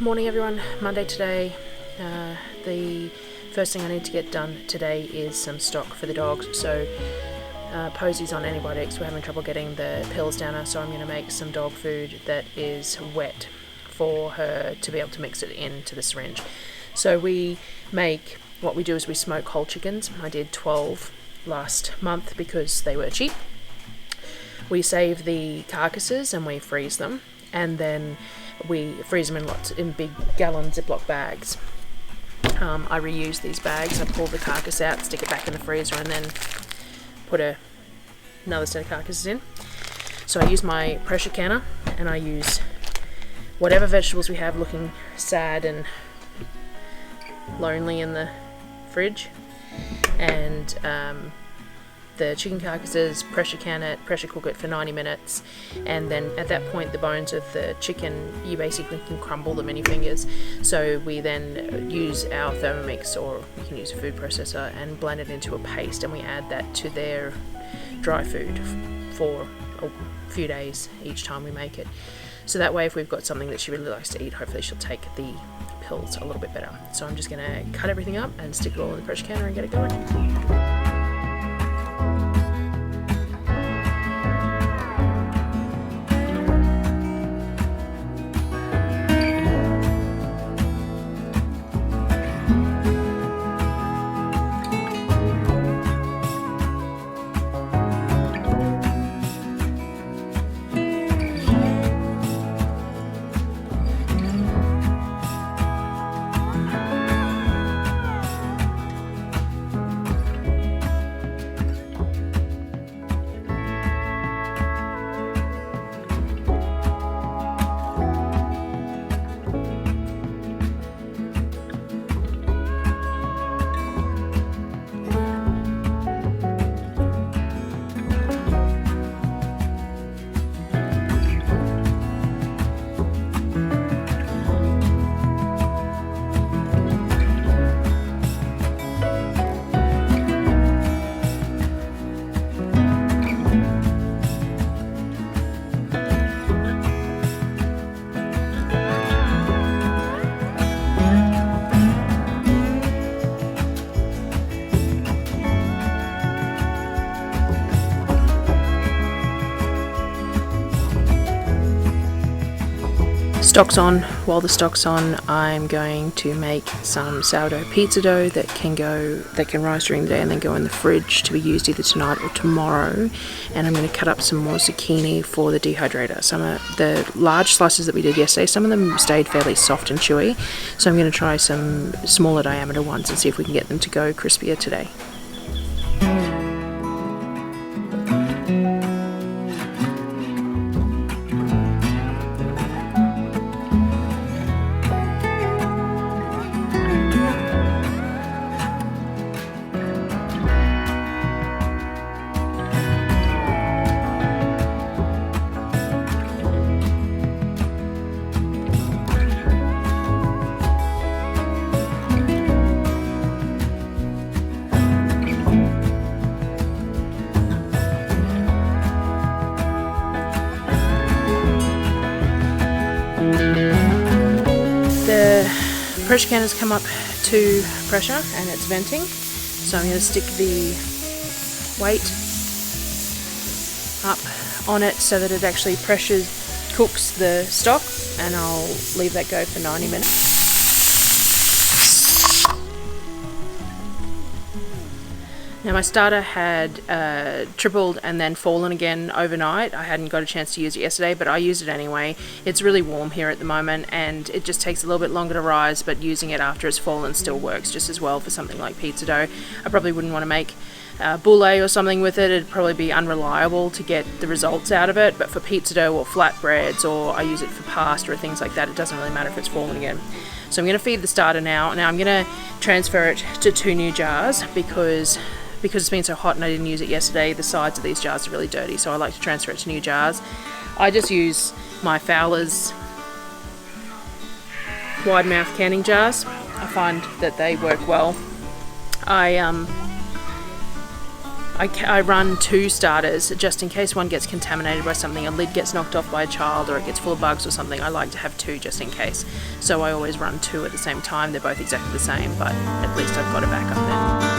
Morning everyone, Monday today. The first thing I need to get done today is some stock for the dogs. So Posey's on antibiotics, we're having trouble getting the pills down her, so I'm going to make some dog food that is wet for her to be able to mix it into the syringe. So what we do is we smoke whole chickens. I did 12 last month because they were cheap. We save the carcasses and we freeze them, and then we freeze them in big gallon Ziploc bags. I reuse these bags. I pull the carcass out, stick it back in the freezer, and then put another set of carcasses in. So I use my pressure canner, and I use whatever vegetables we have looking sad and lonely in the fridge, and the chicken carcasses, pressure cook it for 90 minutes, and then at that point the bones of the chicken, you basically can crumble them in your fingers. So we then use our Thermomix, or you can use a food processor, and blend it into a paste, and we add that to their dry food for a few days each time we make it. So that way if we've got something that she really likes to eat, hopefully she'll take the pills a little bit better. So I'm just going to cut everything up and stick it all in the pressure canner and get it going. Stock's on. While the stock's on, I'm going to make some sourdough pizza dough that can rise during the day and then go in the fridge to be used either tonight or tomorrow. And I'm going to cut up some more zucchini for the dehydrator. Some of the large slices that we did yesterday, some of them stayed fairly soft and chewy, so I'm going to try some smaller diameter ones and see if we can get them to go crispier today. The pressure can has come up to pressure and it's venting, so I'm going to stick the weight up on it so that it actually cooks the stock, and I'll leave that go for 90 minutes. Now my starter had tripled and then fallen again overnight. I hadn't got a chance to use it yesterday, but I used it anyway. It's really warm here at the moment and it just takes a little bit longer to rise, but using it after it's fallen still works just as well for something like pizza dough. I probably wouldn't want to make boulet or something with it. It'd probably be unreliable to get the results out of it, but for pizza dough or flatbreads, or I use it for pasta or things like that, it doesn't really matter if it's fallen again. So I'm going to feed the starter now. Now I'm going to transfer it to 2 new jars because it's been so hot and I didn't use it yesterday. The sides of these jars are really dirty, so I like to transfer it to new jars. I just use my Fowler's wide mouth canning jars. I find that they work well. I I run 2 starters just in case one gets contaminated by something, a lid gets knocked off by a child or it gets full of bugs or something. I like to have 2 just in case. So I always run 2 at the same time. They're both exactly the same, but at least I've got a backup then.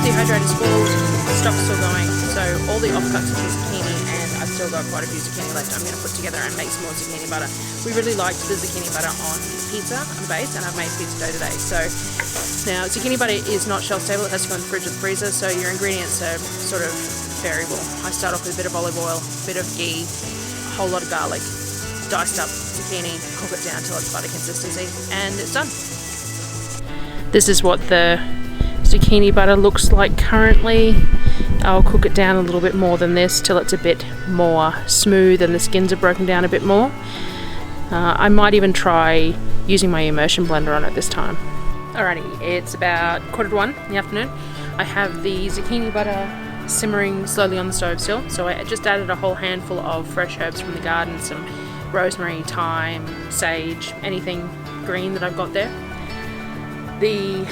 Dehydrator's full, stock's still going, so all the offcuts of the zucchini, and I've still got quite a few zucchini left I'm going to put together and make some more zucchini butter. We really liked the zucchini butter on pizza base, and I've made pizza dough today. So now zucchini butter is not shelf stable, it has to go in the fridge or the freezer, so your ingredients are sort of variable. I start off with a bit of olive oil, a bit of ghee, a whole lot of garlic, diced up zucchini, cook it down till it's butter consistency, and it's done. This is what the zucchini butter looks like currently. I'll cook it down a little bit more than this till it's a bit more smooth and the skins are broken down a bit more. I might even try using my immersion blender on it this time. Alrighty, it's about 1:15 in the afternoon. I have the zucchini butter simmering slowly on the stove still, so I just added a whole handful of fresh herbs from the garden, some rosemary, thyme, sage, anything green that I've got there. The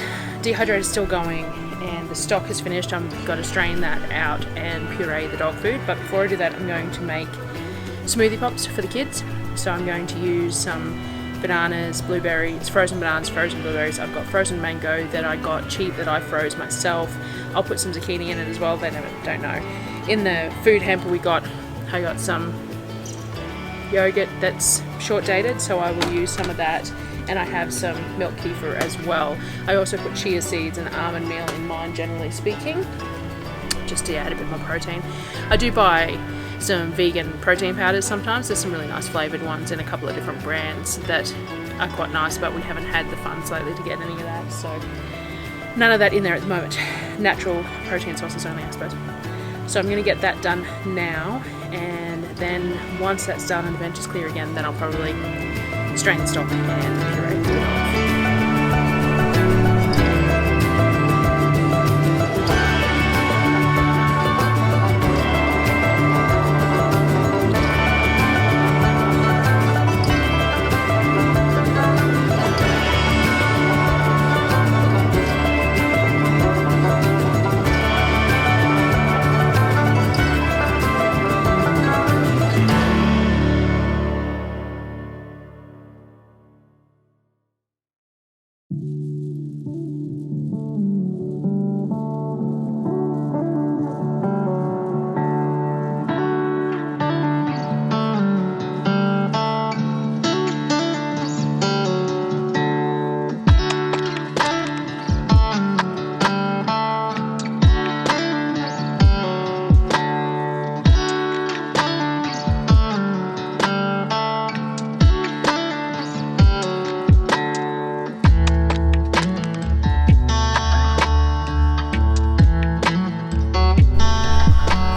dehydrator is still going and the stock is finished. I'm going to strain that out and puree the dog food, but before I do that I'm going to make smoothie pops for the kids. So I'm going to use some bananas, blueberries, frozen bananas, frozen blueberries. I've got frozen mango that I got cheap that I froze myself. I'll put some zucchini in it as well, they don't know. In the food hamper I got some yogurt that's short dated, so I will use some of that, and I have some milk kefir as well. I also put chia seeds and almond meal in mine, generally speaking, just to add a bit more protein. I do buy some vegan protein powders sometimes. There's some really nice flavoured ones in a couple of different brands that are quite nice, but we haven't had the funds lately to get any of that, so none of that in there at the moment. Natural protein sources only, I suppose. So I'm going to get that done now, and then once that's done and the bench is clear again, then I'll probably strain the stock and puree it off.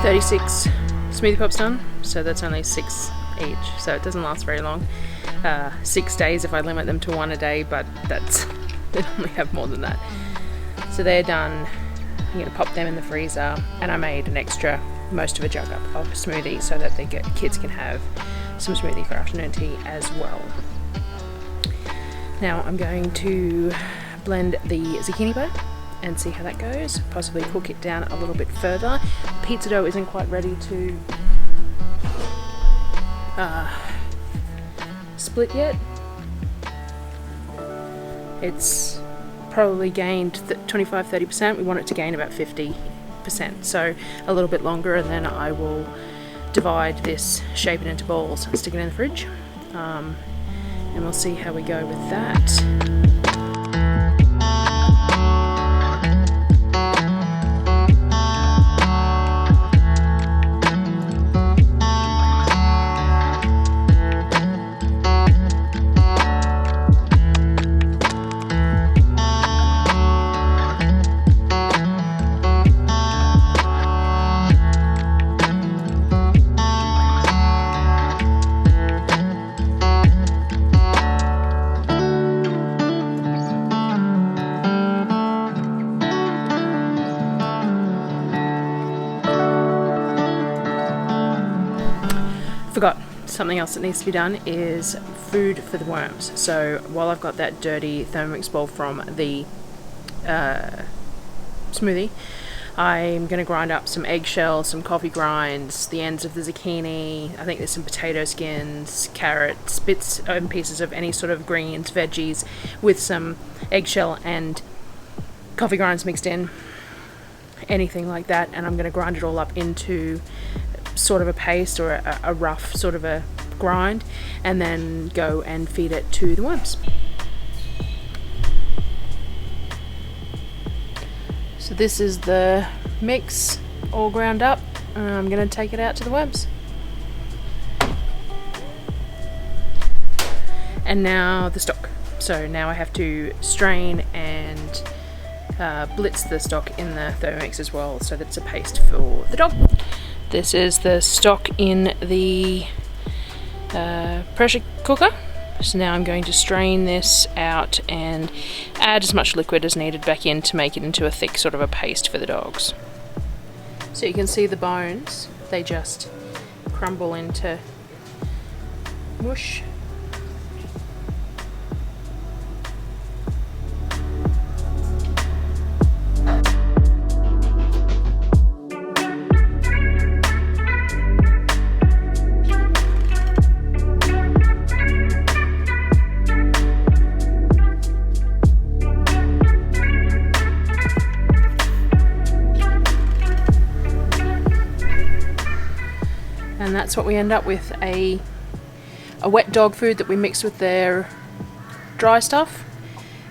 36 smoothie pops done, so that's only 6 each, so it doesn't last very long. 6 days if I limit them to 1 a day, but that's they normally have more than that. So they're done. I'm going to pop them in the freezer, and I made an extra, most of a jug up of smoothie so that the kids can have some smoothie for afternoon tea as well. Now I'm going to blend the zucchini butter and see how that goes, possibly cook it down a little bit further. Pizza dough isn't quite ready to split yet. It's probably gained 25-30%. We want it to gain about 50%, so a little bit longer, and then I will divide this, shape it into balls, and stick it in the fridge, and we'll see how we go with that. Forgot, something else that needs to be done is food for the worms. So while I've got that dirty Thermomix bowl from the smoothie, I'm going to grind up some eggshells, some coffee grinds, the ends of the zucchini. I think there's some potato skins, carrots, bits and pieces of any sort of greens, veggies, with some eggshell and coffee grinds mixed in, anything like that. And I'm going to grind it all up into sort of a paste or a rough sort of a grind, and then go and feed it to the worms. So this is the mix all ground up, and I'm going to take it out to the worms. And now the stock. So now I have to strain and blitz the stock in the Thermomix as well, so that it's a paste for the dog. This is the stock in the pressure cooker. So now I'm going to strain this out and add as much liquid as needed back in to make it into a thick sort of a paste for the dogs. So you can see the bones, they just crumble into mush. And that's what we end up with, a a wet dog food that we mix with their dry stuff.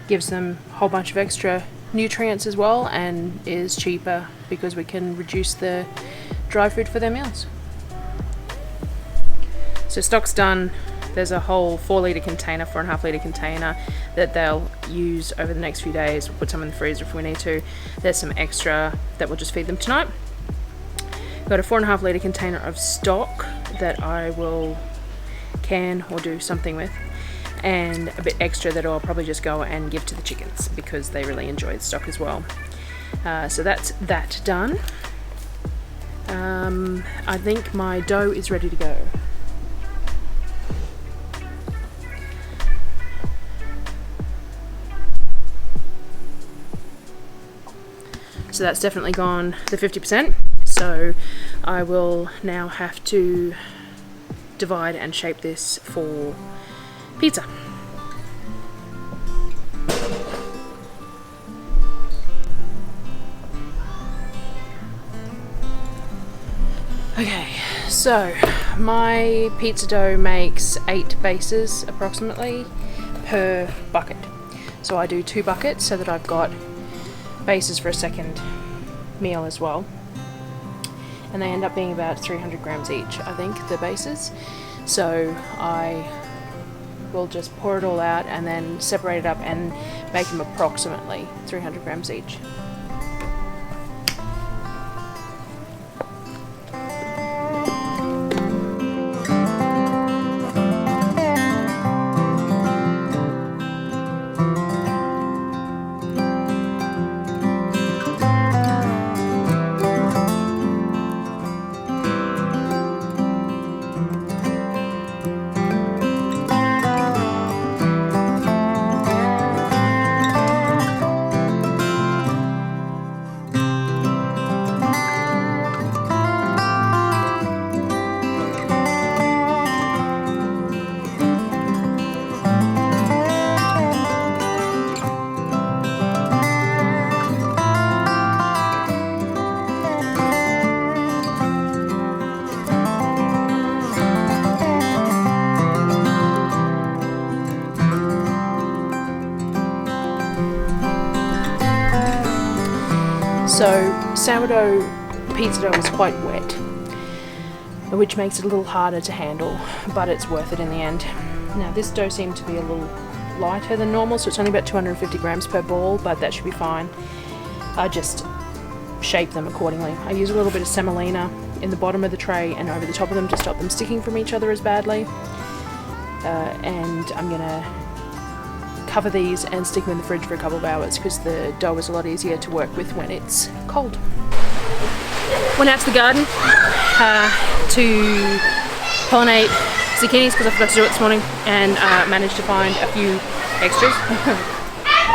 Gives them a whole bunch of extra nutrients as well, and is cheaper because we can reduce the dry food for their meals. So stock's done. There's a whole 4-litre container, 4.5-litre container that they'll use over the next few days. We'll put some in the freezer if we need to. There's some extra that we'll just feed them tonight. Got a 4.5-litre container of stock that I will can or do something with, and a bit extra that I'll probably just go and give to the chickens because they really enjoy the stock as well. So that's that done. I think my dough is ready to go. So that's definitely gone the 50%. So I will now have to divide and shape this for pizza. Okay, so my pizza dough makes 8 bases approximately per bucket. So I do 2 buckets so that I've got bases for a second meal as well. And they end up being about 300 grams each, I think, the bases. So I will just pour it all out and then separate it up and make them approximately 300 grams each. So sourdough pizza dough is quite wet, which makes it a little harder to handle, but it's worth it in the end. Now this dough seemed to be a little lighter than normal, so it's only about 250 grams per ball, but that should be fine. I just shape them accordingly. I use a little bit of semolina in the bottom of the tray and over the top of them to stop them sticking from each other as badly. And I'm gonna cover these and stick them in the fridge for a couple of hours because the dough is a lot easier to work with when it's cold. Went out to the garden to pollinate zucchinis because I forgot to do it this morning, and managed to find a few extras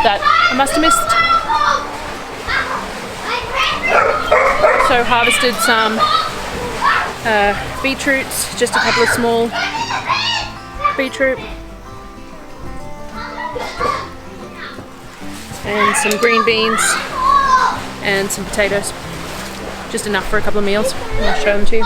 that I must have missed. So harvested some beetroots, just a couple of small beetroot, and some green beans and some potatoes, just enough for a couple of meals. I'll show them to you.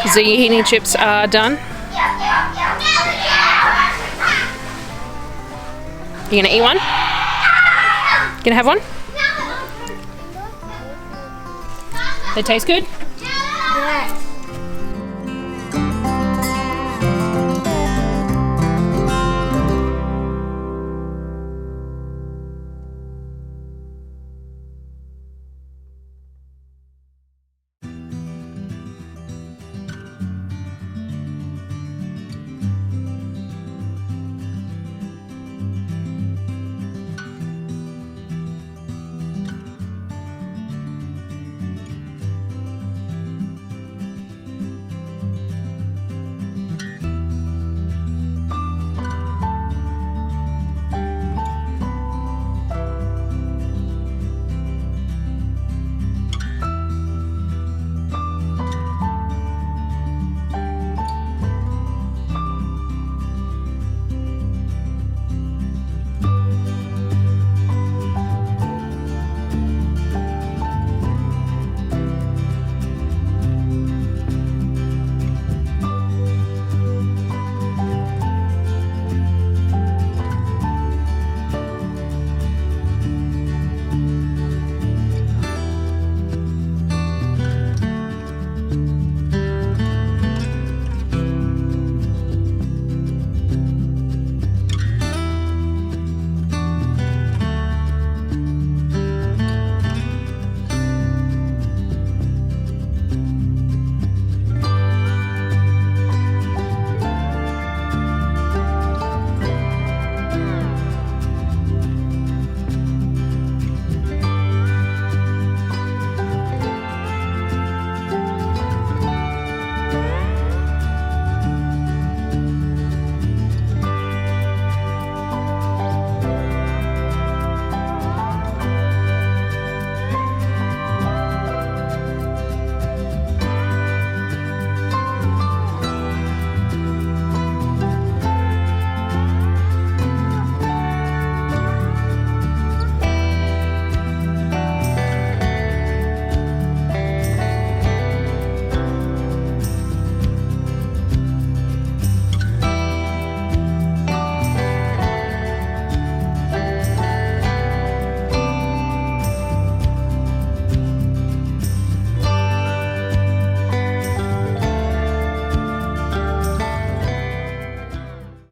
Zucchini chips are done. You gonna eat one? Gonna have one? They taste good?